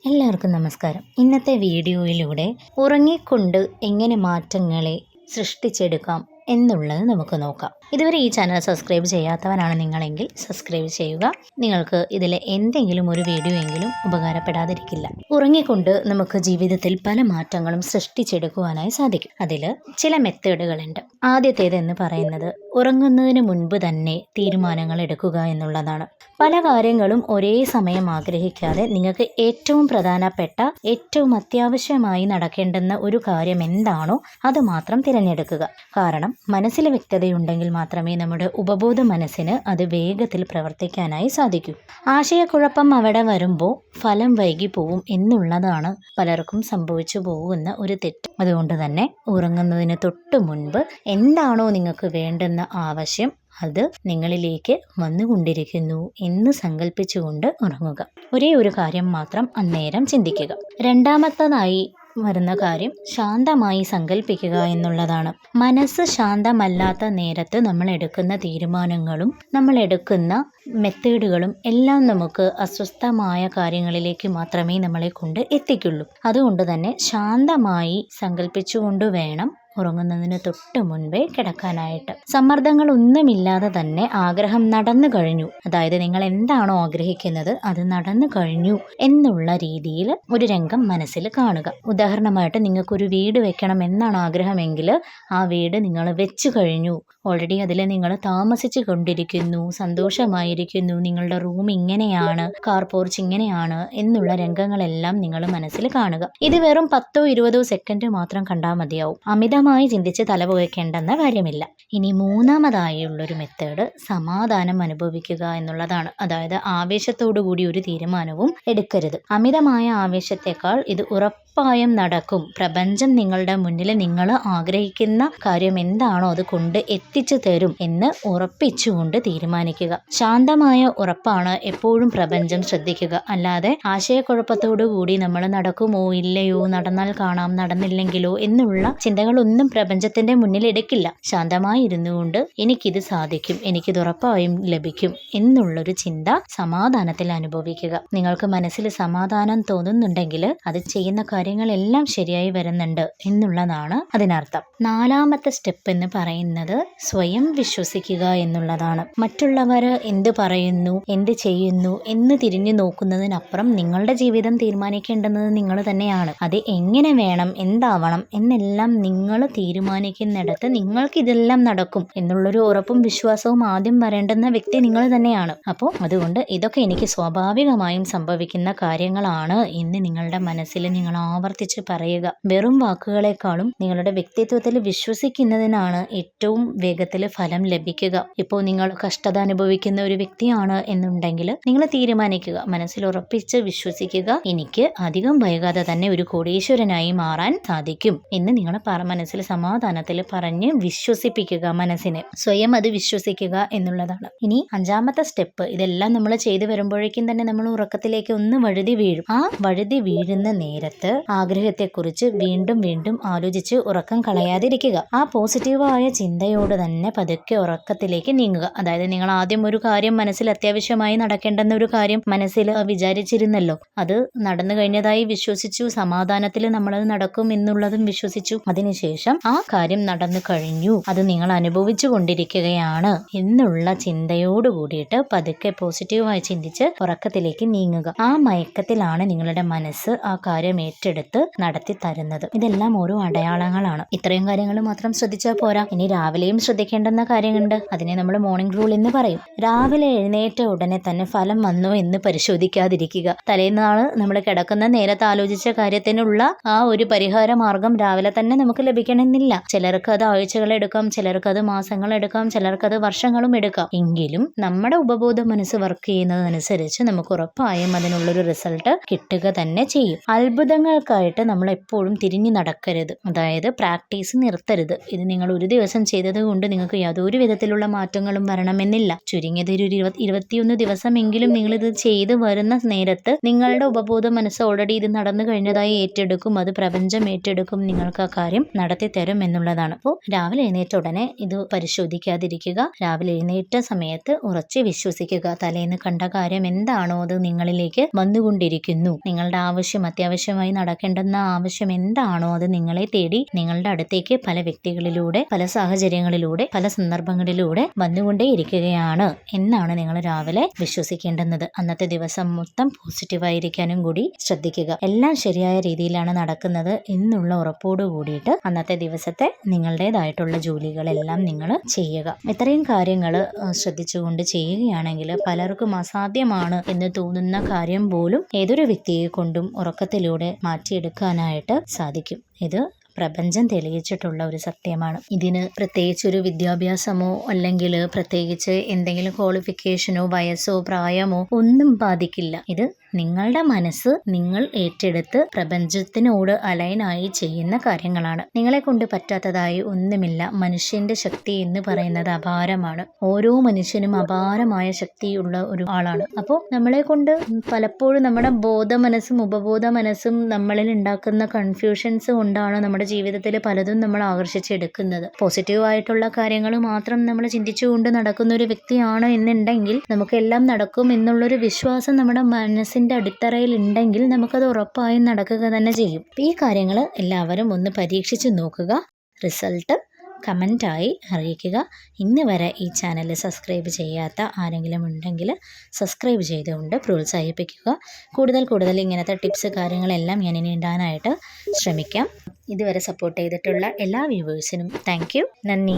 എല്ലാവർക്കും നമസ്കാരം. ഇന്നത്തെ വീഡിയോയിലൂടെ ഉറങ്ങിക്കൊണ്ട് എങ്ങനെ മാറ്റങ്ങളെ സൃഷ്ടിച്ചെടുക്കാം എന്നുള്ളത് നമുക്ക് നോക്കാം. ഇതുവരെ ഈ ചാനൽ സബ്സ്ക്രൈബ് ചെയ്യാത്തവരാണ് നിങ്ങളെങ്കിൽ സബ്സ്ക്രൈബ് ചെയ്യുക. നിങ്ങൾക്ക് ഇതിലെ എന്തെങ്കിലും ഒരു വീഡിയോ എങ്കിലും ഉപകാരപ്പെടാതിരിക്കില്ല. ഉറങ്ങിക്കൊണ്ട് നമുക്ക് ജീവിതത്തിൽ പല മാറ്റങ്ങളും സൃഷ്ടിച്ചെടുക്കുവാനായി സാധിക്കും. അതിൽ ചില മെത്തേഡുകളുണ്ട്. ആദ്യത്തേതെന്ന് പറയുന്നത് ഉറങ്ങുന്നതിന് മുൻപ് തന്നെ തീരുമാനങ്ങൾ എടുക്കുക എന്നുള്ളതാണ്. പല കാര്യങ്ങളും ഒരേ സമയം ആഗ്രഹിക്കാതെ നിങ്ങൾക്ക് ഏറ്റവും പ്രധാനപ്പെട്ട ഏറ്റവും അത്യാവശ്യമായി നടക്കേണ്ടുന്ന ഒരു കാര്യം എന്താണോ അത് മാത്രം തിരഞ്ഞെടുക്കുക. കാരണം മനസ്സിൽ വ്യക്തതയുണ്ടെങ്കിൽ മാത്രമേ നമ്മുടെ ഉപബോധ മനസ്സിന് അത് വേഗത്തിൽ പ്രവർത്തിക്കാനായി സാധിക്കൂ. ആശയക്കുഴപ്പം അവിടെ വരുമ്പോൾ ഫലം വൈകി പോവും എന്നുള്ളതാണ് പലർക്കും സംഭവിച്ചു പോകുന്ന ഒരു തെറ്റ്. അതുകൊണ്ട് തന്നെ ഉറങ്ങുന്നതിന് തൊട്ട് മുൻപ് എന്താണോ നിങ്ങൾക്ക് വേണ്ടുന്ന ആവശ്യം അത് നിങ്ങളിലേക്ക് വന്നുകൊണ്ടിരിക്കുന്നു എന്ന് സങ്കല്പിച്ചുകൊണ്ട് ഉറങ്ങുക. ഒരേ ഒരു കാര്യം മാത്രം അന്നേരം ചിന്തിക്കുക. രണ്ടാമത്തതായി വരുന്ന കാര്യം ശാന്തമായി സങ്കല്പിക്കുക എന്നുള്ളതാണ്. മനസ്സ് ശാന്തമല്ലാത്ത നേരത്ത് നമ്മൾ എടുക്കുന്ന തീരുമാനങ്ങളും നമ്മൾ എടുക്കുന്ന മെത്തേഡുകളും എല്ലാം നമുക്ക് അസ്വസ്ഥമായ കാര്യങ്ങളിലേക്ക് മാത്രമേ നമ്മളെ കൊണ്ട് എത്തിക്കുള്ളൂ. അതുകൊണ്ട് തന്നെ ശാന്തമായി സങ്കല്പിച്ചുകൊണ്ട് വേണം ഉറങ്ങുന്നതിന് തൊട്ട് മുൻപേ കിടക്കാനായിട്ട്. സമ്മർദ്ദങ്ങളൊന്നുമില്ലാതെ തന്നെ ആഗ്രഹം നടന്നു കഴിഞ്ഞു, അതായത് നിങ്ങൾ എന്താണോ ആഗ്രഹിക്കുന്നത് അത് നടന്നു കഴിഞ്ഞു എന്നുള്ള രീതിയിൽ ഒരു രംഗം മനസ്സിൽ കാണുക. ഉദാഹരണമായിട്ട് നിങ്ങൾക്കൊരു വീട് വെക്കണം എന്നാണ് ആഗ്രഹമെങ്കിൽ ആ വീട് നിങ്ങൾ വെച്ചു കഴിഞ്ഞു, ഓൾറെഡി അതിൽ നിങ്ങൾ താമസിച്ചു കൊണ്ടിരിക്കുന്നു, സന്തോഷമായിരിക്കുന്നു, നിങ്ങളുടെ റൂം ഇങ്ങനെയാണ്, കാർ പോർച്ച് ഇങ്ങനെയാണ് എന്നുള്ള രംഗങ്ങളെല്ലാം നിങ്ങൾ മനസ്സിൽ കാണുക. ഇത് വെറും 10-20 സെക്കൻഡ് മാത്രം കണ്ടാൽ മതിയാവും. അമിതമായി ചിന്തിച്ച് തലപോയിക്കേണ്ടെന്ന കാര്യമില്ല. ഇനി മൂന്നാമതായുള്ളൊരു മെത്തേഡ് സമാധാനം അനുഭവിക്കുക എന്നുള്ളതാണ്. അതായത് ആവേശത്തോടു കൂടി ഒരു തീരുമാനവും എടുക്കരുത്. അമിതമായ ആവേശത്തെക്കാൾ ഇത് ഉറപ്പായും നടക്കും. പ്രപഞ്ചം നിങ്ങളുടെ മുന്നിൽ നിങ്ങൾ ആഗ്രഹിക്കുന്ന കാര്യം എന്താണോ അത് കൊണ്ട് എത്തിച്ചു തരും എന്ന് ഉറപ്പിച്ചുകൊണ്ട് തീരുമാനിക്കുക. ശാന്തമായ ഉറപ്പാണ് എപ്പോഴും പ്രപഞ്ചം ശ്രദ്ധിക്കുക. അല്ലാതെ ആശയക്കുഴപ്പത്തോടു കൂടി നമ്മൾ നടക്കുമോ ഇല്ലയോ, നടന്നാൽ കാണാം നടന്നില്ലെങ്കിലോ എന്നുള്ള ചിന്തകളൊന്നും പ്രപഞ്ചത്തിന്റെ മുന്നിൽ എടുക്കില്ല. ശാന്തമായി ഇരുന്നുകൊണ്ട് എനിക്കിത് സാധിക്കും, എനിക്കിത് ഉറപ്പായും ലഭിക്കും എന്നുള്ളൊരു ചിന്ത സമാധാനത്തിൽ അനുഭവിക്കുക. നിങ്ങൾക്ക് മനസ്സിൽ സമാധാനം തോന്നുന്നുണ്ടെങ്കിൽ അത് ചെയ്യുന്ന കാര്യങ്ങളെല്ലാം ശരിയായി വരുന്നുണ്ട് എന്നുള്ളതാണ് അതിനർത്ഥം. നാലാമത്തെ സ്റ്റെപ്പ് എന്ന് പറയുന്നത് സ്വയം വിശ്വസിക്കുക എന്നുള്ളതാണ്. മറ്റുള്ളവർ എന്ത് പറയുന്നു, എന്ത് ചെയ്യുന്നു എന്ന് തിരിഞ്ഞു നോക്കുന്നതിനപ്പുറം നിങ്ങളുടെ ജീവിതം തീരുമാനിക്കേണ്ടുന്നത് നിങ്ങൾ തന്നെയാണ്. അത് എങ്ങനെ വേണം, എന്താവണം എന്നെല്ലാം നിങ്ങൾ തീരുമാനിക്കുന്നിടത്ത് നിങ്ങൾക്ക് ഇതെല്ലാം നടക്കും എന്നുള്ളൊരു ഉറപ്പും വിശ്വാസവും ആദ്യം വരേണ്ടുന്ന വ്യക്തി നിങ്ങൾ തന്നെയാണ്. അപ്പോൾ അതുകൊണ്ട് ഇതൊക്കെ എനിക്ക് സ്വാഭാവികമായും സംഭവിക്കുന്ന കാര്യങ്ങളാണ് എന്ന് നിങ്ങളുടെ മനസ്സിൽ നിങ്ങൾ ആവർത്തിച്ച് പറയുക. വെറും വാക്കുകളെക്കാളും നിങ്ങളുടെ വ്യക്തിത്വത്തിൽ വിശ്വസിക്കുന്നതിനാണ് ഏറ്റവും വേഗത്തിൽ ഫലം ലഭിക്കുക. ഇപ്പോൾ നിങ്ങൾ കഷ്ടത അനുഭവിക്കുന്ന ഒരു വ്യക്തിയാണ് എന്നുണ്ടെങ്കിൽ നിങ്ങൾ തീരുമാനിക്കുക, മനസ്സിൽ ഉറപ്പിച്ച് വിശ്വസിക്കുക, എനിക്ക് അധികം വൈകാതെ തന്നെ ഒരു കോടീശ്വരനായി മാറാൻ സാധിക്കും എന്ന് നിങ്ങൾ മനസ്സിൽ സമാധാനത്തിൽ പറഞ്ഞ് വിശ്വസിപ്പിക്കുക. മനസ്സിനെ സ്വയം അത് വിശ്വസിക്കുക എന്നുള്ളതാണ്. ഇനി അഞ്ചാമത്തെ സ്റ്റെപ്പ്, ഇതെല്ലാം നമ്മൾ ചെയ്തു വരുമ്പോഴേക്കും തന്നെ നമ്മൾ ഉറക്കത്തിലേക്ക് ഒന്ന് വഴുതി വീഴും. ആ വഴുതി വീഴുന്ന നേരത്ത് ആഗ്രഹത്തെക്കുറിച്ച് വീണ്ടും വീണ്ടും ആലോചിച്ച് ഉറക്കം കളയാതിരിക്കുക. ആ പോസിറ്റീവായ ചിന്തയോട് തന്നെ പതുക്കെ ഉറക്കത്തിലേക്ക് നീങ്ങുക. അതായത് നിങ്ങൾ ആദ്യം ഒരു കാര്യം മനസ്സിൽ അത്യാവശ്യമായി നടക്കേണ്ടെന്ന ഒരു കാര്യം മനസ്സിൽ വിചാരിച്ചിരുന്നല്ലോ, അത് നടന്നു കഴിഞ്ഞതായി വിശ്വസിച്ചു, സമാധാനത്തിൽ നമ്മളത് നടക്കും എന്നുള്ളതും വിശ്വസിച്ചു. അതിനുശേഷം ആ കാര്യം നടന്നു കഴിഞ്ഞു, അത് നിങ്ങൾ അനുഭവിച്ചു കൊണ്ടിരിക്കുകയാണ് എന്നുള്ള ചിന്തയോട് കൂടിയിട്ട് പതുക്കെ പോസിറ്റീവായി ചിന്തിച്ച് ഉറക്കത്തിലേക്ക് നീങ്ങുക. ആ മയക്കത്തിലാണ് നിങ്ങളുടെ മനസ്സ് ആ കാര്യം ഏറ്റെടുത്ത് നടത്തി തരുന്നത്. ഇതെല്ലാം ഓരോ അടയാളങ്ങളാണ്. ഇത്രയും കാര്യങ്ങൾ മാത്രം ശ്രദ്ധിച്ചാൽ പോരാ, ഇനി രാവിലെയും ശ്രദ്ധിക്കേണ്ടുന്ന കാര്യങ്ങളുണ്ട്. അതിനെ നമ്മൾ മോർണിംഗ് റൂൾ എന്ന് പറയും. രാവിലെ എഴുന്നേറ്റ ഉടനെ തന്നെ ഫലം വന്നോ എന്ന് പരിശോധിക്കാതിരിക്കുക. തലേന്നാൾ നമ്മൾ കിടക്കുന്ന നേരത്ത് ആലോചിച്ച കാര്യത്തിനുള്ള ആ ഒരു പരിഹാര മാർഗം രാവിലെ തന്നെ നമുക്ക് ലഭിക്കണമെന്നില്ല. ചിലർക്ക് അത് ആഴ്ചകളെടുക്കാം, ചിലർക്ക് അത് മാസങ്ങളെടുക്കാം, ചിലർക്ക് അത് വർഷങ്ങളും എടുക്കാം. എങ്കിലും നമ്മുടെ ഉപബോധ മനസ്സ് വർക്ക് ചെയ്യുന്നതനുസരിച്ച് നമുക്ക് ഉറപ്പായും അതിനുള്ളൊരു റിസൾട്ട് കിട്ടുക തന്നെ ചെയ്യും. അത്ഭുതങ്ങൾക്കായിട്ട് നമ്മൾ എപ്പോഴും തിരിഞ്ഞു നടക്കരുത്. അതായത് പ്രാക്ടീസ് നിർത്തരുത്. ഇത് നിങ്ങൾ ഒരു ദിവസം ചെയ്തത് കൊണ്ട് നിങ്ങൾക്ക് യാതൊരു വിധത്തിലുള്ള മാറ്റങ്ങളും വരണമെന്നില്ല. ചുരുങ്ങിയത് ഒരു 21 ദിവസമെങ്കിലും നിങ്ങളിത് ചെയ്ത് വരുന്ന നേരത്ത് നിങ്ങളുടെ ഉപബോധ മനസ്സ് ഓൾറെഡി ഇത് നടന്നു കഴിഞ്ഞതായി ഏറ്റെടുക്കും. അത് പ്രപഞ്ചം ഏറ്റെടുക്കും. നിങ്ങൾക്ക് ആ കാര്യം നടന്നു നടത്തി തരും എന്നുള്ളതാണ്. അപ്പോൾ രാവിലെ എഴുന്നേറ്റ ഉടനെ ഇത് പരിശോധിക്കാതിരിക്കുക. രാവിലെ എഴുന്നേറ്റ സമയത്ത് ഉറച്ച് വിശ്വസിക്കുക. തലേന്ന് കണ്ട കാര്യം എന്താണോ അത് നിങ്ങളിലേക്ക് വന്നുകൊണ്ടിരിക്കുന്നു. നിങ്ങളുടെ ആവശ്യം, അത്യാവശ്യമായി നടക്കേണ്ടുന്ന ആവശ്യം എന്താണോ അത് നിങ്ങളെ തേടി നിങ്ങളുടെ അടുത്തേക്ക് പല വ്യക്തികളിലൂടെ, പല സാഹചര്യങ്ങളിലൂടെ, പല സന്ദർഭങ്ങളിലൂടെ വന്നുകൊണ്ടേ ഇരിക്കുകയാണ് എന്നാണ് നിങ്ങൾ രാവിലെ വിശ്വസിക്കേണ്ടുന്നത്. അന്നത്തെ ദിവസം മൊത്തം പോസിറ്റീവായിരിക്കാനും കൂടി ശ്രദ്ധിക്കുക. എല്ലാം ശരിയായ രീതിയിലാണ് നടക്കുന്നത് എന്നുള്ള ഉറപ്പോട് കൂടിയിട്ട് അന്നത്തെ ദിവസത്തെ നിങ്ങളുടേതായിട്ടുള്ള ജോലികളെല്ലാം നിങ്ങൾ ചെയ്യുക. ഇത്രയും കാര്യങ്ങൾ ശ്രദ്ധിച്ചുകൊണ്ട് ചെയ്യുകയാണെങ്കിൽ പലർക്കും അസാധ്യമാണ് എന്ന് തോന്നുന്ന കാര്യം പോലും ഏതൊരു വ്യക്തിയെ കൊണ്ടും ഉറക്കത്തിലൂടെ മാറ്റിയെടുക്കാനായിട്ട് സാധിക്കും. ഇത് പ്രപഞ്ചം തെളിയിച്ചിട്ടുള്ള ഒരു സത്യമാണ്. ഇതിന് പ്രത്യേകിച്ചൊരു വിദ്യാഭ്യാസമോ അല്ലെങ്കിൽ പ്രത്യേകിച്ച് എന്തെങ്കിലും ക്വാളിഫിക്കേഷനോ വയസ്സോ പ്രായമോ ഒന്നും ബാധിക്കില്ല. ഇത് നിങ്ങളുടെ മനസ്സ് നിങ്ങൾ ഏറ്റെടുത്ത് പ്രപഞ്ചത്തിനോട് അലൈനായി ചെയ്യുന്ന കാര്യങ്ങളാണ്. നിങ്ങളെ കൊണ്ട് പറ്റാത്തതായി ഒന്നുമില്ല. മനുഷ്യന്റെ ശക്തി എന്ന് പറയുന്നത് അപാരമാണ്. ഓരോ മനുഷ്യനും അപാരമായ ശക്തിയുള്ള ഒരു ആളാണ്. അപ്പോൾ നമ്മളെ കൊണ്ട് പലപ്പോഴും നമ്മുടെ ബോധ മനസ്സും ഉപബോധ മനസ്സും നമ്മളിൽ ഉണ്ടാക്കുന്ന കൺഫ്യൂഷൻസ് കൊണ്ടാണ് നമ്മുടെ ജീവിതത്തിൽ പലതും നമ്മൾ ആകർഷിച്ചെടുക്കുന്നത്. പോസിറ്റീവായിട്ടുള്ള കാര്യങ്ങൾ മാത്രം നമ്മൾ ചിന്തിച്ചുകൊണ്ട് നടക്കുന്ന ഒരു വ്യക്തിയാണ് എന്നുണ്ടെങ്കിൽ നമുക്കെല്ലാം നടക്കും എന്നുള്ളൊരു വിശ്വാസം നമ്മുടെ മനസ്സിന്റെ അടിത്തറയിൽ ഉണ്ടെങ്കിൽ നമുക്കത് ഉറപ്പായും നടക്കുക തന്നെ ചെയ്യും. ഈ കാര്യങ്ങൾ എല്ലാവരും ഒന്ന് പരീക്ഷിച്ച് നോക്കുക. റിസൾട്ട് കമൻറ്റായി അറിയിക്കുക. ഇന്ന് വരെ ഈ ചാനൽ സബ്സ്ക്രൈബ് ചെയ്യാത്ത ആരെങ്കിലും ഉണ്ടെങ്കിൽ സബ്സ്ക്രൈബ് ചെയ്തുകൊണ്ട് പ്രോത്സാഹിപ്പിക്കുക. കൂടുതൽ ഇങ്ങനത്തെ ടിപ്സ് കാര്യങ്ങളെല്ലാം ഞാൻ ഇനി ഇടാനായിട്ട് ശ്രമിക്കാം. ഇതുവരെ സപ്പോർട്ട് ചെയ്തിട്ടുള്ള എല്ലാ വ്യൂവേഴ്സിനും താങ്ക് യു. നന്ദി.